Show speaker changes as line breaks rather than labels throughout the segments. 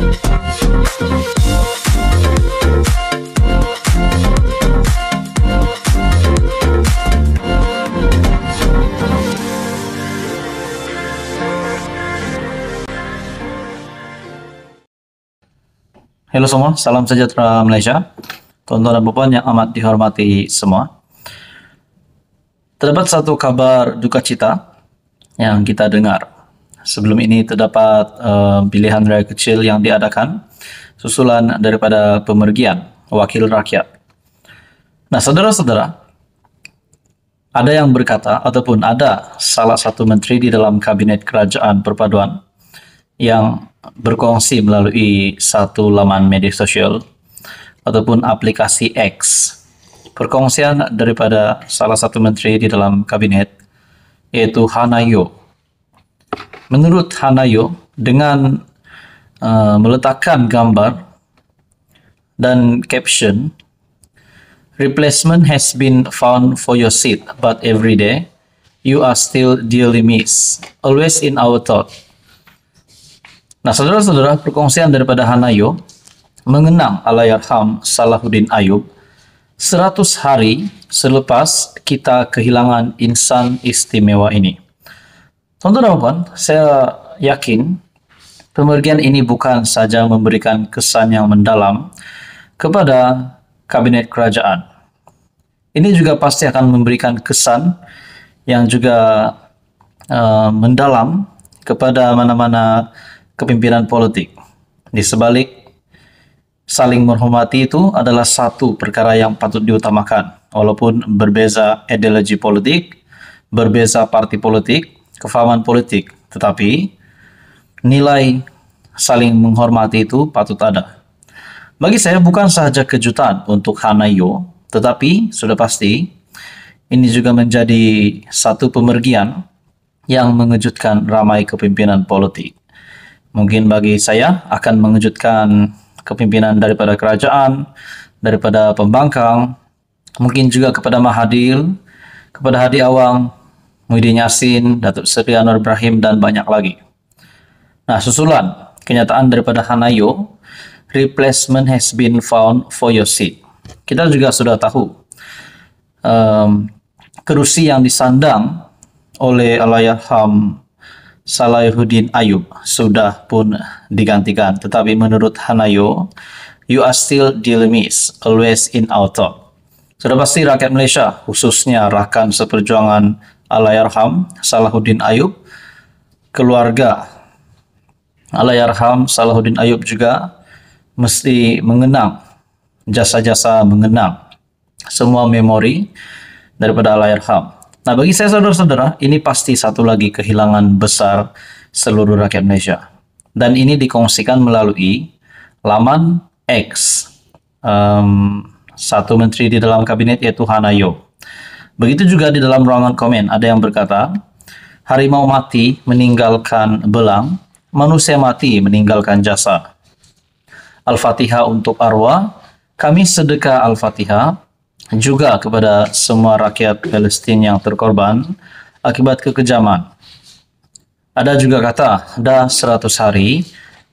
Halo semua, salam sejahtera Malaysia. Tuan-tuan dan puan yang amat dihormati semua. Terdapat satu kabar duka cita yang kita dengar. Sebelum ini terdapat pilihan raya kecil yang diadakan susulan daripada pemergian wakil rakyat. Nah, saudara-saudara, ada yang berkata ataupun ada salah satu menteri di dalam kabinet kerajaan perpaduan yang berkongsi melalui satu laman media sosial ataupun aplikasi X. Perkongsian daripada salah satu menteri di dalam kabinet yaitu Hanayo. Menurut Hanayo, dengan meletakkan gambar dan caption, "Replacement has been found for your seat, but every day you are still dearly missed, always in our thought." Nah, saudara-saudara, perkongsian daripada Hanayo mengenang Allahyarham Salahuddin Ayub 100 hari selepas kita kehilangan insan istimewa ini. Tuan-tuan dan puan, saya yakin pemergian ini bukan saja memberikan kesan yang mendalam kepada kabinet kerajaan. Ini juga pasti akan memberikan kesan yang juga mendalam kepada mana-mana kepimpinan politik. Di sebalik saling menghormati itu adalah satu perkara yang patut diutamakan. Walaupun berbeza ideologi politik, berbeza parti politik, kefahaman politik, tetapi nilai saling menghormati itu patut ada. Bagi saya bukan sahaja kejutan untuk Hanayo, tetapi sudah pasti ini juga menjadi satu pemergian yang mengejutkan ramai kepimpinan politik. Mungkin bagi saya akan mengejutkan kepimpinan daripada kerajaan, daripada pembangkang, mungkin juga kepada Mahathir, kepada Hadi Awang, Muhyiddin Yassin, Datuk Seri Anwar Ibrahim, dan banyak lagi. Nah, susulan kenyataan daripada Hanayo, "Replacement has been found for your seat." Kita juga sudah tahu kerusi yang disandang oleh Allahyarham Salahuddin Ayub sudah pun digantikan. Tetapi menurut Hanayo, "You are still dearly missed, always in our thought." Sudah pasti rakyat Malaysia, khususnya rakan seperjuangan Allahyarham Salahuddin Ayub, keluarga Allahyarham Salahuddin Ayub juga mesti mengenang jasa-jasa, mengenang semua memori daripada Allahyarham. Nah, bagi saya saudara-saudara, ini pasti satu lagi kehilangan besar seluruh rakyat Malaysia. Dan ini dikongsikan melalui laman X. Satu menteri di dalam kabinet yaitu Hanayo. Begitu juga di dalam ruangan komen ada yang berkata, "Harimau mati meninggalkan belang, manusia mati meninggalkan jasa. Al-Fatihah untuk arwah, kami sedekah Al-Fatihah juga kepada semua rakyat Palestin yang terkorban akibat kekejaman." Ada juga kata, "Dah 100 hari,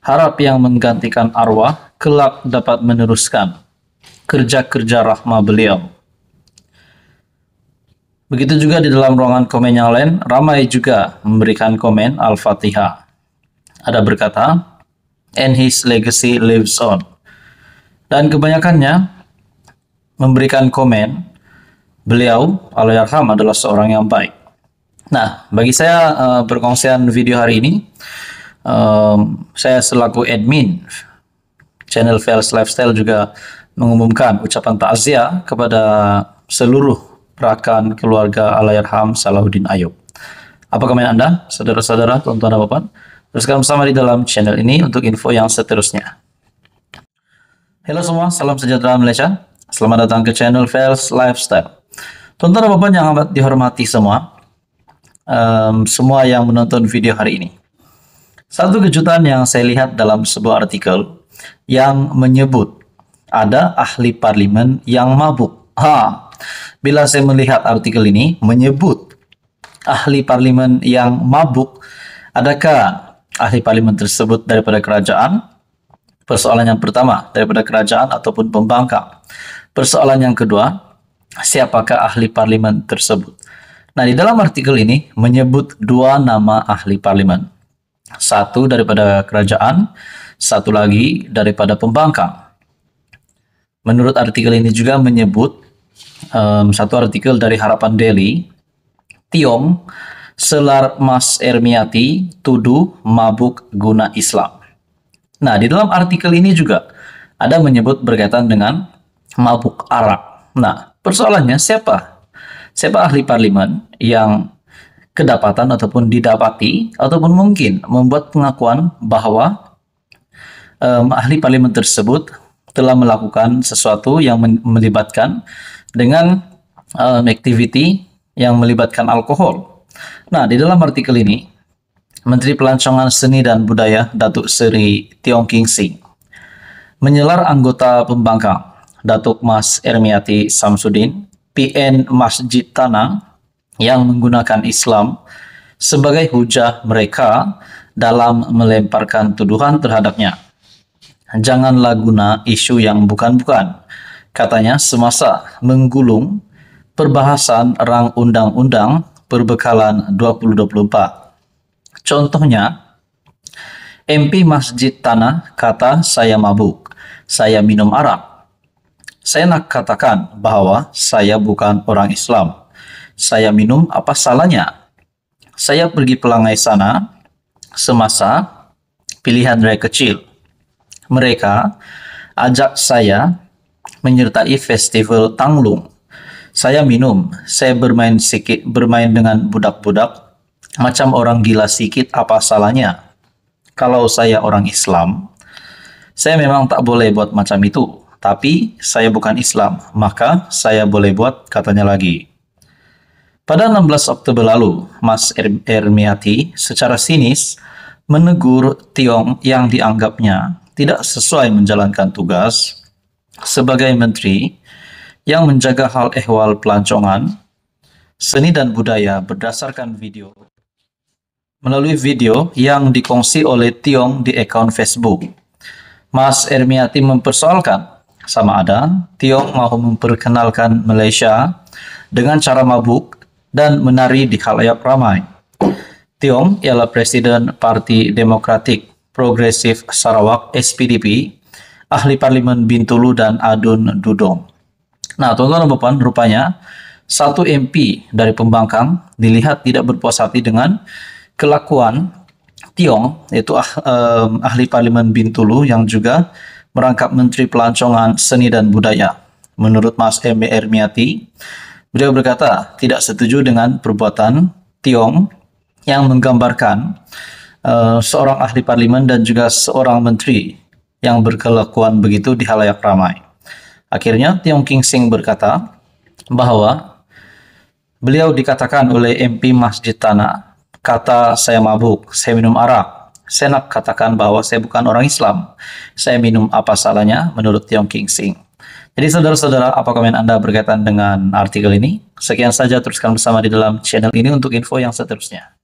harap yang menggantikan arwah kelak dapat meneruskan kerja-kerja rahmah beliau." Begitu juga di dalam ruangan komen yang lain, ramai juga memberikan komen Al-Fatihah. Ada berkata, "And his legacy lives on." Dan kebanyakannya memberikan komen, beliau Allahyarham adalah seorang yang baik. Nah, bagi saya perkongsian video hari ini, saya selaku admin channel Fels Lifestyle juga mengumumkan ucapan takziah kepada seluruh rakan keluarga Allahyarham Salahuddin Ayub. Apa komen Anda, saudara-saudara, tuan-tuan dan puan? Teruskan bersama di dalam channel ini untuk info yang seterusnya. Halo semua, salam sejahtera Malaysia. Selamat datang ke channel Fels Lifestyle. Tuan-tuan dan puan yang amat dihormati semua, semua yang menonton video hari ini. Satu kejutan yang saya lihat dalam sebuah artikel yang menyebut ada ahli parlimen yang mabuk. Bila saya melihat artikel ini menyebut ahli parlimen yang mabuk, adakah ahli parlimen tersebut daripada kerajaan Persoalan yang pertama, daripada kerajaan ataupun pembangkang. Persoalan yang kedua, siapakah ahli parlimen tersebut? Nah, di dalam artikel ini menyebut dua nama ahli parlimen. Satu daripada kerajaan, satu lagi daripada pembangkang. Menurut artikel ini juga menyebut satu artikel dari Harapan Daily, Tiong selar Mas Ermiati tuduh mabuk guna Islam. Nah, di dalam artikel ini juga ada menyebut berkaitan dengan mabuk arak. Nah, persoalannya siapa ahli parlimen yang kedapatan ataupun didapati ataupun mungkin membuat pengakuan bahwa ahli parlimen tersebut telah melakukan sesuatu yang melibatkan dengan activity yang melibatkan alkohol. Nah, di dalam artikel ini, Menteri Pelancongan Seni dan Budaya Datuk Seri Tiong King Sing menyelar anggota pembangkang Datuk Mas Ermiati Samsudin, PN Masjid Tanah yang menggunakan Islam sebagai hujah mereka dalam melemparkan tuduhan terhadapnya. Janganlah guna isu yang bukan-bukan, katanya semasa menggulung perbahasan rang undang-undang perbekalan 2024. Contohnya, MP Masjid Tanah kata saya mabuk, saya minum arak. Saya nak katakan bahwa saya bukan orang Islam. Saya minum, apa salahnya? Saya pergi pelangai sana semasa pilihan raya kecil. Mereka ajak saya menyertai festival Tanglung. Saya minum, saya bermain dengan budak-budak. Macam orang gila sikit, apa salahnya? Kalau saya orang Islam, saya memang tak boleh buat macam itu. Tapi saya bukan Islam, maka saya boleh buat, katanya lagi. Pada 16 Oktober lalu, Mas Ermiati secara sinis menegur Tiong yang dianggapnya tidak sesuai menjalankan tugas sebagai menteri yang menjaga hal ehwal pelancongan, seni dan budaya berdasarkan video. Melalui video yang dikongsi oleh Tiong di akun Facebook, Mas Ermiati mempersoalkan sama ada Tiong mau memperkenalkan Malaysia dengan cara mabuk dan menari di khalayak ramai. Tiong ialah Presiden Parti Demokratik Progresif Sarawak SPDP, ahli parlimen Bintulu dan Adun Dudong. Nah, tuan-tuan dan puan, rupanya satu MP dari pembangkang dilihat tidak berpuas hati dengan kelakuan Tiong, yaitu ahli parlimen Bintulu yang juga merangkap Menteri Pelancongan Seni dan Budaya. Menurut Mas Ermiati, beliau berkata tidak setuju dengan perbuatan Tiong yang menggambarkan seorang ahli parlimen dan juga seorang menteri yang berkelakuan begitu di halayak ramai. Akhirnya Tiong King Sing berkata bahwa beliau dikatakan oleh MP Masjid Tanah, kata saya mabuk, saya minum arak. Saya nak katakan bahwa saya bukan orang Islam. Saya minum, apa salahnya menurut Tiong King Sing. Jadi saudara-saudara, apa komen Anda berkaitan dengan artikel ini? Sekian saja, teruskan bersama di dalam channel ini untuk info yang seterusnya.